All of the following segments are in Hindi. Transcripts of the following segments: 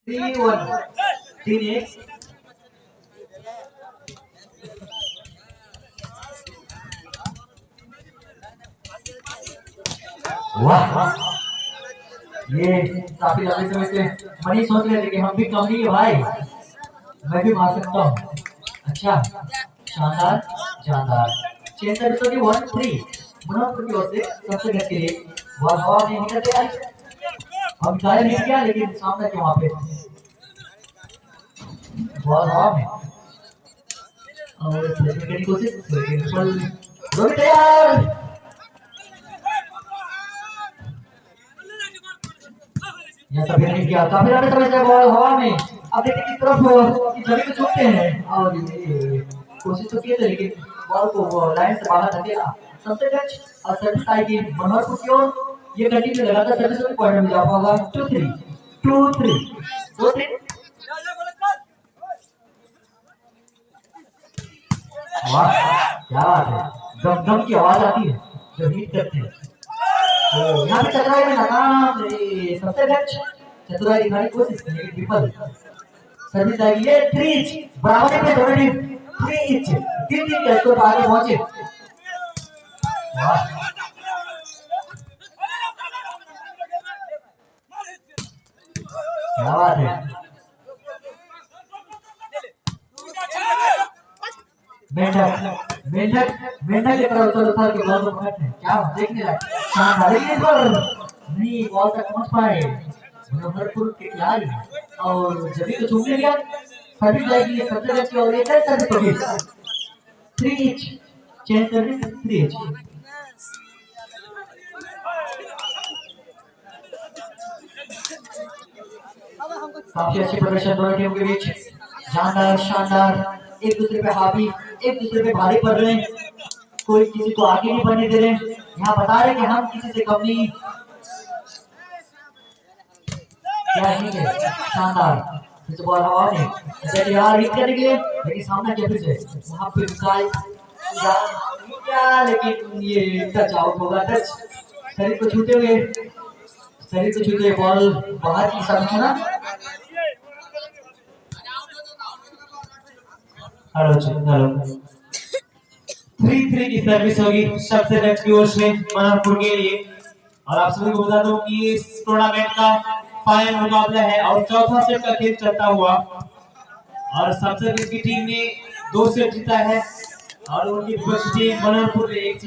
3-1 3-8 वाह ये काफी लंबे समय से मनी सोच रहे थे कि हम भी कम नहीं है भाई, मैं भी मार सकता हूँ। अच्छा शानदार शानदार चेंज सर्विस होगी 1-3 मनोहर की ओर से सबसे बेस्ट के लिए बहुत हवा नहीं निकलते यार, हम ट्राई नहीं किया लेकिन सामने के वहां पे बहुत हवा में और प्लेसमेंट करने की कोशिश लेकिन फुल रोहित तैयार यहाँ सभी ने किया काफी लंबे समय से बॉल हवा में अब देखते किस तरफ की जमीन को छूते हैं और ये कोशिश तो की थी लेकिन बॉल को वो लाइन से बाहर धकेला सबसे टच और सर्विस आएगी मनोहर की ओर, ये कंटिन्यू लगातार सर्विस में पॉइंट में जा पाएगा 2-3 2-3 2-3 वाह क्या बात है, गम गम की आवाज आती है जब हिट करते हैं। तो यहाँ पे चतुराई में नाकाम, सबसे बेस्ट चतुराई दिखाने की कोशिश लेकिन विफल। सर्विस आएगी ये 3 बराबरी पे दोनों टीम 3 तीन के स्कोर पर आगे पहुंचे। वाह क्या बात है, मेंढक मेंढक मेंढक के तरफ चलो था कि बॉल को पकड़ते हैं, क्या देखने लायक शानदार लेकिन पर नहीं बॉल तक पहुंच पाए मुजफ्फरपुर के खिलाड़ी और जमीन को छूने गया सर्विस जाएगी सबसे अच्छी और एक सर्विस होगी 3 चेंज सर्विस 3 काफी अच्छे प्रदर्शन दोनों टीमों के बीच, शानदार शानदार एक दूसरे पे हावी एक दूसरे पे भारी पड़ रहे हैं, कोई किसी को आगे नहीं बढ़ने दे रहे, यहाँ बता रहे कि हम किसी से कम नहीं। क्या ठीक है शानदार फिर से बॉल हवा में चलिए यार हिट करने के लिए लेकिन सामने क्या फिर से वहां पे निकाल क्या लेकिन ये टच आउट होगा, टच शरीर को छूते हुए बॉल बाहर की दिशा में चला। हेलो 3-3 की सर्विस होगी सबसे बेस्ट की ओर से मनोहरपुर के लिए और आप सभी को बता दूं कि इस टूर्नामेंट का फाइनल मुकाबला है और चौथा सेट का खेल चलता हुआ और सबसे बेस्ट की टीम ने 2 सेट जीता है और उनकी विपक्ष टीम मनोहरपुर ने एक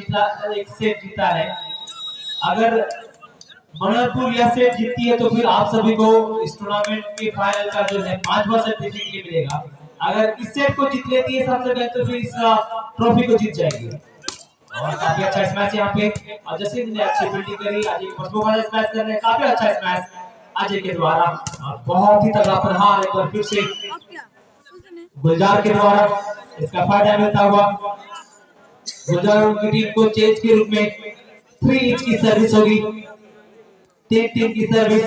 सेट जीता है। अगर मनोहरपुर यह सेट जीतती है तो फिर आप सभी को इस टूर्नामेंट के फाइनल का जो है 5वां सेट देखने के लिए मिलेगा। अगर इस सेट को जीत लेती है सबसे पहले तो फिर इस ट्रॉफी को जीत जाएगी और काफी अच्छा स्मैश यहाँ पे और जैसे ने अच्छी फील्डिंग करी, अजय खुशबू वाला स्मैश कर रहे हैं, काफी अच्छा स्मैश अजय के द्वारा और बहुत ही तगड़ा प्रहार एक बार फिर से गुलजार के द्वारा इसका फायदा मिलता हुआ गुलजार की टीम को चेंज के रूप में 3 की सर्विस होगी 3 की सर्विस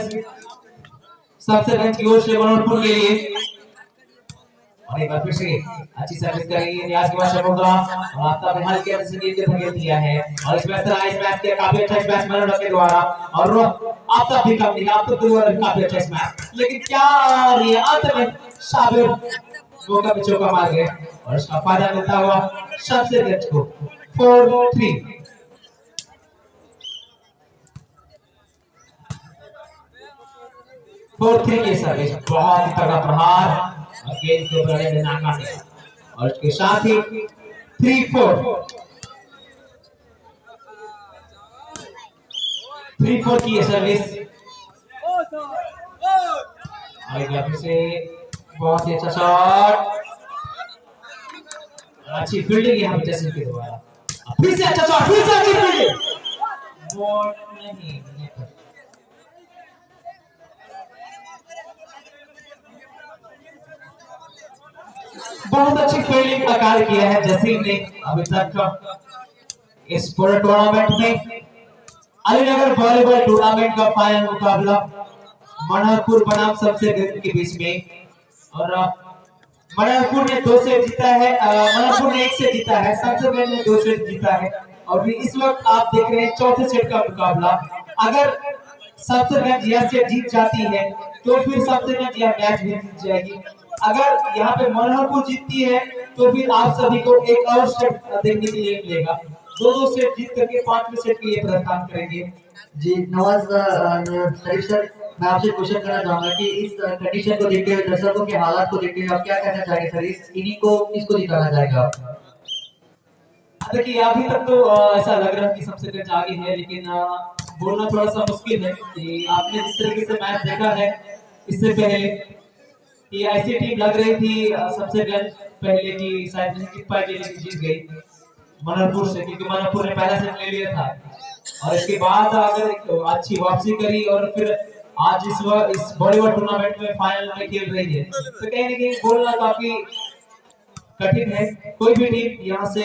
सबसे बेस्ट की ओर से मनोहरपुर के लिए और एक बार फिर से अच्छी सर्विस करेंगे नियाज के बाद शर्मा और आफ्ताब ने हल्के से गेंद के धकेल दिया है और इसमें स्मैश किया काफी अच्छा स्मैश मनोहर के द्वारा और आफ्ताब भी कम नहीं, आफ्ताब द्वारा काफी अच्छा स्मैश लेकिन क्या ये अंत में शाबिर मौका पे चौका मार गए और इसका फायदा मिलता हुआ सबसे बेस्ट को 4-3 4-3 की सर्विस बहुत ही तगड़ा प्रहार गेंद को बड़े में नाकाम है और इसके साथ ही 3-4 की सर्विस और से बहुत ही अच्छा शॉट अच्छी फील्डिंग यहाँ पे जैसे के द्वारा फिर से अच्छा शॉट फिर से अच्छी फील्डिंग बॉल नहीं बहुत अच्छी फील्डिंग का कार्य किया है जसीम ने अभी तक इस पूरे टूर्नामेंट में। अलीनगर वॉलीबॉल टूर्नामेंट का फाइनल मुकाबला मनोहरपुर बनाम सबसे के बीच में और मनोहरपुर ने 2 सेट जीता है, मनोहरपुर ने 1 सेट जीता है, सबसे ने 2 सेट जीता है और इस वक्त आप देख रहे हैं चौथे सेट का मुकाबला। अगर सबसे यह सेट जीत जाती है तो फिर सबसे मैच यह मैच भी जीत जाएगी। अगर यहाँ पे मनोहरपुर जीतती है तो फिर आप सभी को एक और सेट देखने के लिए मिलेगा। दो दो सेट जीत करके पांचवें सेट के लिए प्रस्थान करेंगे। जी नवाज शरीफ सर, मैं आपसे क्वेश्चन करना चाहूंगा कि इस कंडीशन को देखते हुए, दर्शकों के हालात को देखते हुए आप क्या कहना चाहेंगे सर, इस इनिंग को किसको जिताना चाहेगा? देखिए अभी तक तो ऐसा लग रहा है कि सबसे तेज आगे है, लेकिन बोलना थोड़ा सा मुश्किल है कि आपने जिस तरीके से मैच देखा है इससे पहले कि ऐसी टीम लग रही थी सबसे पहले कि शायद नहीं जीत पाएगी, लेकिन जीत गई मनोहरपुर से, क्योंकि मनोहरपुर ने पहला सेट ले लिया था और इसके बाद अगर एक अच्छी वापसी करी और फिर आज इस बॉलीवुड टूर्नामेंट में फाइनल में खेल रही है, तो कहीं ना कहीं बोलना काफी कठिन है। कोई भी टीम यहाँ से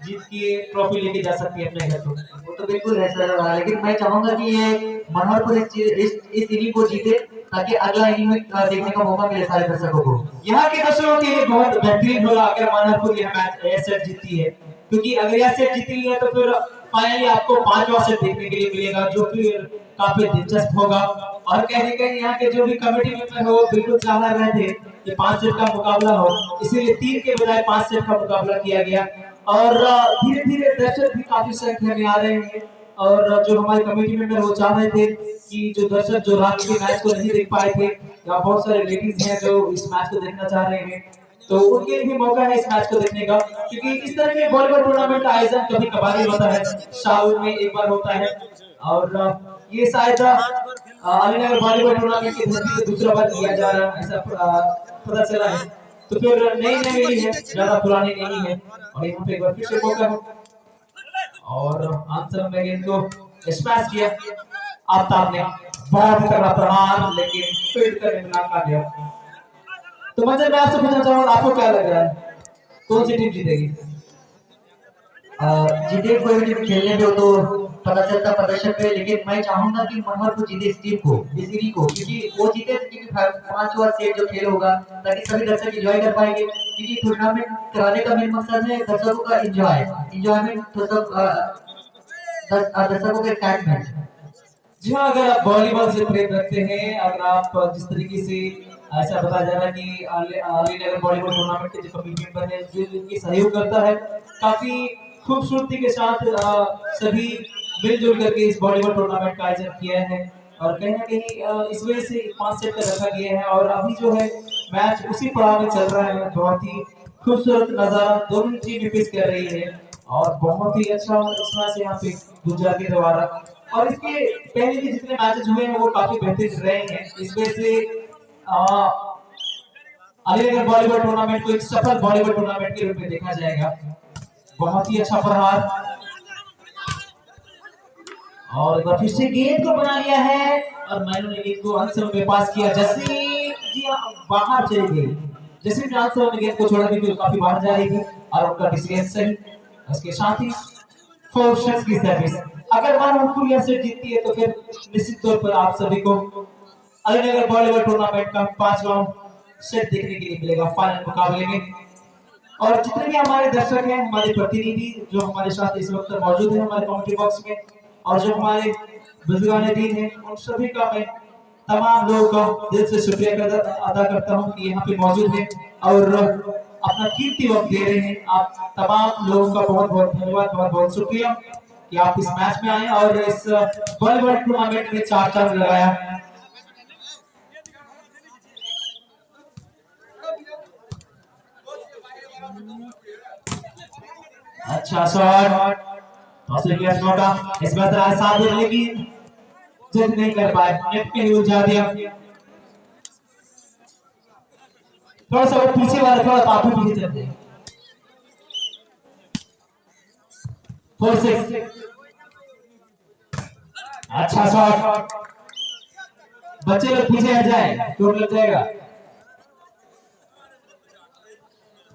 जीत के ट्रॉफी लेके जा सकती है अपने घर को। वो तो बिल्कुल है सर, लेकिन मैं चाहूंगा कि ये मनोहरपुर इस इनिंग को जीते ताकि अगला इनिंग में देखने का मौका मिले सारे दर्शकों को। यहाँ के दर्शकों के लिए बहुत बेहतरीन होगा अगर मनोहरपुर यह मैच यह सेट जीतती है, क्योंकि अगर यह सेट जीती है तो फिर फाइनली आपको पांचवा सेट देखने के लिए मिलेगा, जो फिर काफी दिलचस्प होगा। और कहीं ना कहीं यहाँ के जो भी कमेटी मेंबर हो बिल्कुल चाह रहे थे कि 5 सेट का मुकाबला हो, इसीलिए 3 के बजाय 5 सेट का मुकाबला किया गया। और धीरे धीरे दर्शक भी काफी संख्या में आ रहे हैं और जो हमारे कमेटी मेंबर वो चाह रहे थे कि जो दर्शक जो रात के मैच को नहीं देख पाए थे, या बहुत सारे लेडीज हैं जो इस मैच को देखना चाह रहे हैं, तो उनके लिए भी मौका है इस मैच को देखने का, क्योंकि इस तरह के बॉलीवुड टूर्नामेंट का आयोजन कभी कभार ही होता है, साल में एक बार होता है। और ये शायद अलीनगर बॉलीवुड टूर्नामेंट की धरती पे दूसरा बार किया जा रहा है, ऐसा पता चला है। तो फिर नई नई मिली है, ज्यादा पुरानी नहीं है, और यहाँ पे एक बार फिर से मौका है। और आंसर में गेंद को स्मैश किया आफ्ताब ने, बहुत तगड़ा प्रहार, लेकिन फील्ड करने में नाकामयाब। तो मंजर मैं आपसे पूछना चाहूंगा, आपको क्या लग रहा है कौन सी टीम जीतेगी? जीते कोई भी टीम खेलने पे तो पता चलता प्रदर्शन पे, लेकिन मैं चाहूंगा कि मनोहरपुर जीते इस टीम को, इस सीरीज को, क्योंकि वो जीते क्योंकि 5वां सेट जो खेल होगा ताकि सभी दर्शक एंजॉय कर पाएंगे, क्योंकि टूर्नामेंट कराने का मेन मकसद है दर्शकों का एंजॉयमेंट, तो सब दर्शकों के एक्साइटमेंट। जी हाँ, अगर आप वॉलीबॉल से प्रेम रखते हैं, अगर आप जिस तरीके से ऐसा बताया जा रहा है कि अलीनगर वॉलीबॉल टूर्नामेंट के जो कमेटी मेंबर है जो इनकी सहयोग करता है, काफी खूबसूरती के साथ सभी मिलजुल करके इस वॉलीबॉल टूर्नामेंट का आयोजन किया है, और कहीं ना कहीं इस वजह से 5 सेट का रखा गया है। और अभी जो है मैच उसी पड़ाव में चल रहा है, बहुत ही खूबसूरत नजारा दोनों टीमें पेश कर रही है, और बहुत ही अच्छा इस मैच यहाँ पे गुजरात के द्वारा, और इसके पहले के जितने मैचेस हुए हैं वो काफी बेहतरीन रहे हैं। इस वजह से अलीनगर वॉलीबॉल टूर्नामेंट को एक सफल वॉलीबॉल टूर्नामेंट के रूप में देखा जाएगा। बहुत ही अच्छा प्रहार, और फिर से गेंद को बना लिया है, और मैनू ने गेंद को आंसर में पास किया, जैसे जी बाहर चली गई, जैसे आंसर ने गेंद को छोड़ा क्योंकि काफी बाहर जा रही थी, और उनका डिसीजन सही। उसके साथ ही 4 शॉट्स की सर्विस, अगर मनोहरपुर यह सेट जीतती है तो फिर निश्चित तौर पर आप सभी को अलीनगर वॉलीबॉल टूर्नामेंट का 5वां सेट देखने के लिए मिलेगा फाइनल मुकाबले में। और जितने भी हमारे दर्शक हैं, हमारे प्रतिनिधि जो हमारे साथ इस वक्त मौजूद हैं हमारे कमेंट्री बॉक्स में, और जो हमारे बुजुर्गान दीन हैं, उन सभी का मैं तमाम लोगों का दिल से शुक्रिया अदा करता हूं कि यहाँ पे मौजूद हैं और अपना कीमती वक्त दे रहे हैं। आप तमाम लोगों का बहुत बहुत धन्यवाद, बहुत बहुत शुक्रिया कि आप इस मैच में आए और इस वॉलीबॉल टूर्नामेंट में 4 चांद लगाया। अच्छा शॉट, मौका इस बार तरह साथ है, लेकिन जिद नहीं कर पाए, नेट पे ही उलझा दिया। थोड़ा सा पीछे वाला, थोड़ा आप भी पीछे चलते हैं। 4-6, अच्छा शॉट, बच्चे लोग पीछे हट जाए, चोट लग जाएगा।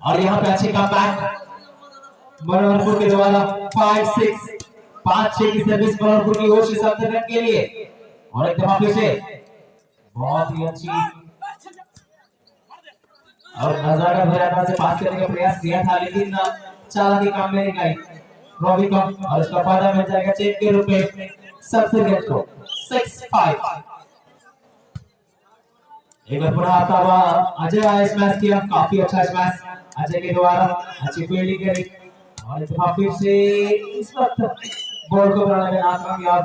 और यहाँ पे अच्छे कमबैक मनोहरपुर के द्वारा 5-6 की सर्विस मनोहरपुर की ओर से 7 रन के लिए, और एक दफा फिर से बहुत ही अच्छी और नजारा भरा से पास करने का प्रयास किया था, लेकिन चालाकी काम में नहीं आई रॉबी को, और इसका फायदा मिल जाएगा चेक के रूप में सबसे गेट को 6-5। एक बार पुनः आता हुआ अजय आया स्मैश किया, काफी अच्छा स्मैश अजय के द्वारा, अच्छी फील्डिंग करी और इस बार फिर से इस वक्त बॉल को बनाने में नाकामयाब।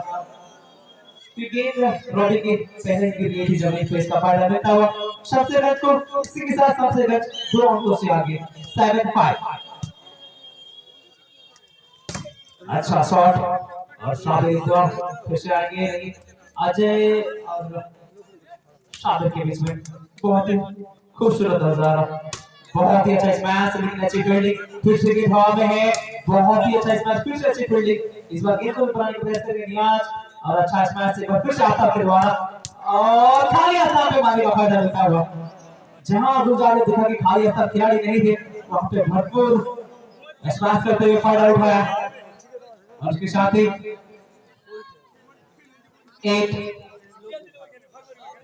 गेंद रॉबी के पहले के लिए थी जमीन पे, इसका फायदा लेता हुआ सबसे रन को इसी के साथ सबसे रन 2 अंकों से आगे 7-5। अच्छा शॉट और शाबिर फिर से आगे अजय और शाबिर के बीच में बहुत ही खूबसूरत नजारा, बहुत ही अच्छा स्मैश, लेकिन अच्छी फील्डिंग फिर से गेंद हवा में है, बहुत ही अच्छा स्मैश, फिर से अच्छी फील्डिंग, इस बार गेंद को बनाने की प्रयास करेंगे नियाज और अच्छा स्मैश एक बार फिर से आता के द्वारा और खाली हाथ पे मारने का फायदा मिलता हुआ। जहां गुलजार ने देखा कि खाली हाथ खिलाड़ी नहीं थे, वहां पे भरपूर स्मैश करते हुए फायदा उठाया और उसके साथ ही 8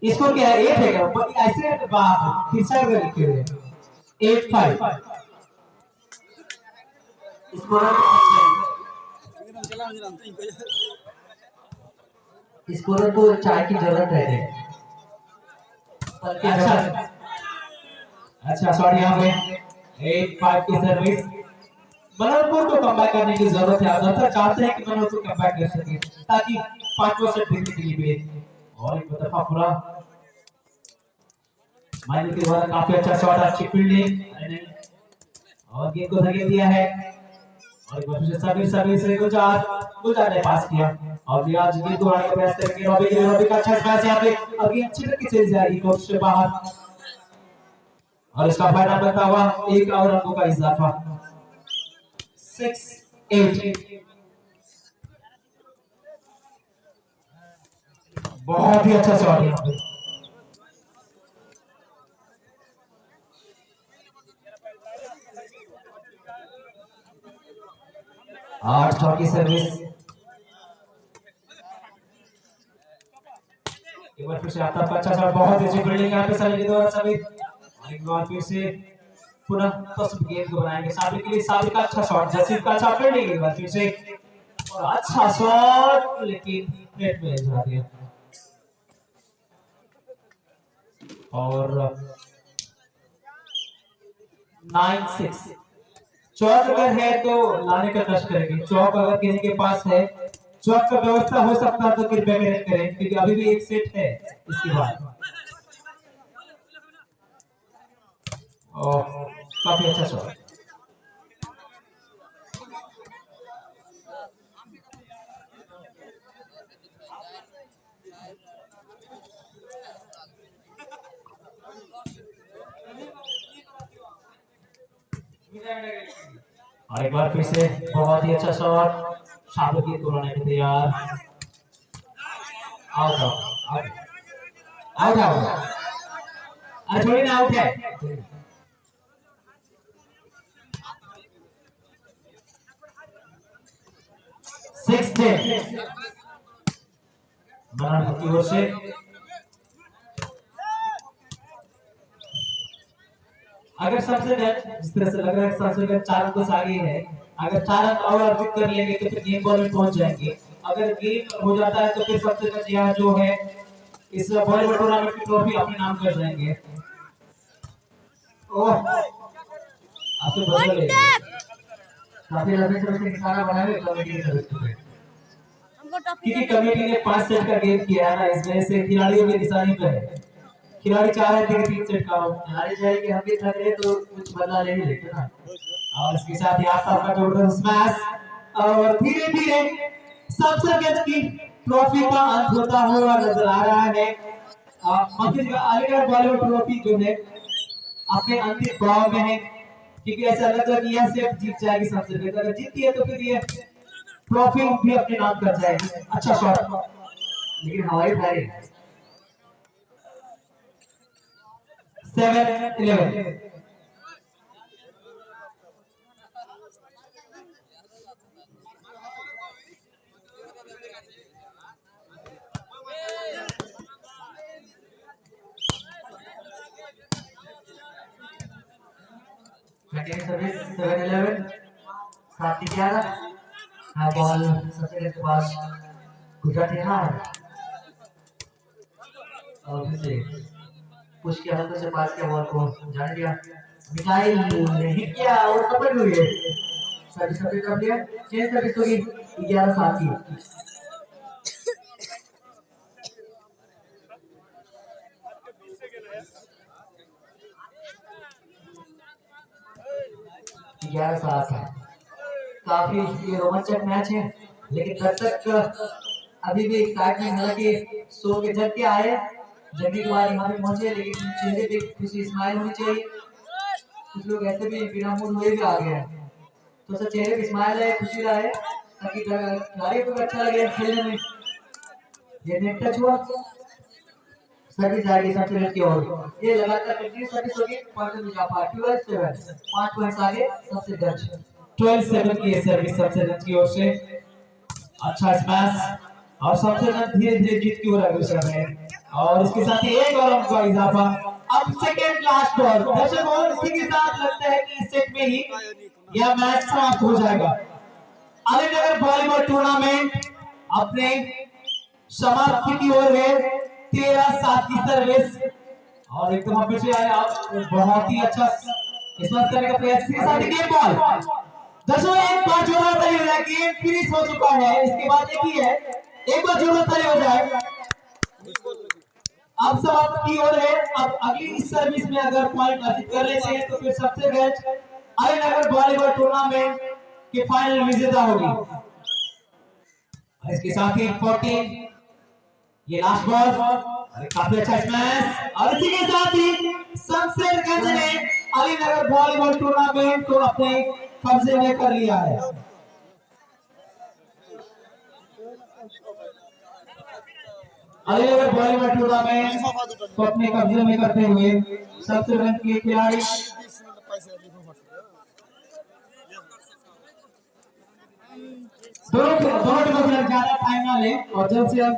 इसको क्या है 8 है क्या ऐसे बात खिंचा कर लिखे हुए 8-5 स्कोर को चाय की जरूरत है। अच्छा अच्छा शॉट यहाँ पे 8-5 की सर्विस, मनोहरपुर को कमबैक करने की जरूरत है, अगर चाहते हैं कि मनोहरपुर कमबैक कर सके ताकि 5 सेट देखने के लिए मिले। और एक दफा पूरा माइनर के द्वारा काफी अच्छा शॉट, अच्छी फील्डिंग और गेंद को धकेल दिया है और एक बार फिर सर्विस से गुलजार ने पास किया और रियाज गेंद को आगे प्रयास करेंगे रॉबी का अच्छा पास यहाँ पे और गेंद अच्छी तरीके से जा रही है कोर्ट से बाहर और इसका फायदा बनता हुआ 1 और अंकों का इजाफा 6-8। बहुत ही अच्छा शॉट यहाँ पे, आठ शॉट की सर्विस, एक बार फिर से आता है अच्छा शॉट, बहुत अच्छी फील्डिंग यहाँ पे सभी के द्वारा सभी और एक बार फिर से पुनः तस्वीर गेंद को बनाएंगे साबिर के लिए, साबिर का अच्छा शॉट, जसीर का अच्छा फील्डिंग, एक बार फिर से और अच्छा शॉट लेकिन नेट में जा दिया और 9-6। चौक अगर है तो लाने का कष्ट करेंगे, चौक अगर किसी के पास है चौक का व्यवस्था हो सकता है तो कृपया करें क्योंकि अभी भी एक सेट है इसके बाद। और काफी अच्छा शॉट, और एक बार फिर से बहुत ही अच्छा शॉट, शाबिर की तुलना में तैयार, आउट आउट आउट आउट अरे थोड़ी ना आउट है, की ओर से अगर सबसे जिस तरह से लग रहा है सबसे 4 अंक से आगे है, अगर 4 अंक और अर्जित कर लेंगे तो फिर गेम बॉल में पहुंच जाएंगे, अगर गेम हो जाता है तो फिर सबसे यहाँ जो है इस बॉलीवुड टूर्नामेंट की ट्रॉफी अपने नाम कर जाएंगे। ओह आपसे बदल काफी लंबे समय से निशाना बनाए कमेटी की तरफ से, क्योंकि कमेटी ने 5 सेट का गेम किया है ना, इस वजह से खिलाड़ियों की निशानी पर है, खिलाड़ी चाह रहे थे कि 3 सेट का हो, खिलाड़ी चाहे कि हम भी थक रहे तो कुछ बदला ले लेते ना। और इसके साथ ही आता का जोरदार स्मैश और धीरे धीरे सबसे गज की ट्रॉफी का अंत होता हुआ नजर आ रहा है। मतलब अलीगढ़ बॉलीवुड ट्रॉफी जो है अपने अंतिम पड़ाव में है, क्योंकि ऐसा लग रहा है कि यह सिर्फ जीत जाएगी सबसे पहले, अगर जीतती है तो फिर ये ट्रॉफी भी अपने नाम कर जाएगी। अच्छा शॉट लेकिन हवाई फायरिंग 7-11 सर्विस 7-11 7-11। हाँ बॉल सबसे के पास गुजराती हार और फिर से पुश किया, हाथों से पास किया बॉल को, जाने दिया मिसाइल नहीं किया और सफल हुई है। सर्विस सर्विस कर दिया, चेंज सर्विस होगी 11-7 की। काफी ये रोमांचक मैच है, लेकिन दर्शक अभी भी एक्साइटमेंट, हालांकि सो के जग के आए जल्दी द्वारा यहाँ पे पहुंचे, लेकिन चेहरे पे खुशी स्माइल होनी चाहिए। कुछ लोग ऐसे भी बिना मूड हुए भी आ गए हैं, तो सर चेहरे पे स्माइल है, खुशी रहे, ताकि खिलाड़ी को भी अच्छा लगे खेलने में। ये नेट टच हुआ, सर्विस आएगी सबसे की ओर, ये लगातार कंटिन्यू सर्विस होगी। पॉइंट मिला 12-7, 5 पॉइंट्स आगे सबसे दर्ज। 12-7 की सर्विस सबसे की ओर से। अच्छा स्मैश और सबसे धीरे धीरे जीत की ओर अग्रसर है, और इसके साथ ही एक और अंक का इजाफा। अब सेकंड लास्ट बॉल, दर्शकों इसी के साथ लगता है कि इस सेट में ही यह मैच समाप्त हो जाएगा। अलीनगर वॉलीबॉल टूर्नामेंट अपने समाप्ति की ओर है। 13-7 की सर्विस, और एकदम पीछे आया, बहुत ही अच्छा स्मैश करने का प्रयास के साथ गेम बॉल। दर्शकों एक बार जोरदार ताली हो जाए, गेम फिनिश हो चुका है। इसके बाद एक ही है, एक बार जोरदार ताली हो जाए। अब समाप्त की ओर है। अब अगली इस सर्विस में अगर पॉइंट अर्जित कर लेते हैं तो फिर सबसे बेस्ट अलीनगर वॉलीबॉल टूर्नामेंट के फाइनल विजेता होगी। इसके साथ ही 14 ये लास्ट बॉल, काफी अच्छा स्मैश, और इसी के साथ ही सनसेटगंज ने अलीनगर वॉलीबॉल टूर्नामेंट को अपने कब्जे में कर लिया है। अलीनगर वॉलीबॉल टूर्नामेंट को अपने कब्जे में करते हुए सनसेटगंज के खिलाड़ी दोनों टीमों के ज्यादा टाइम ना ले और जल्द से जल्द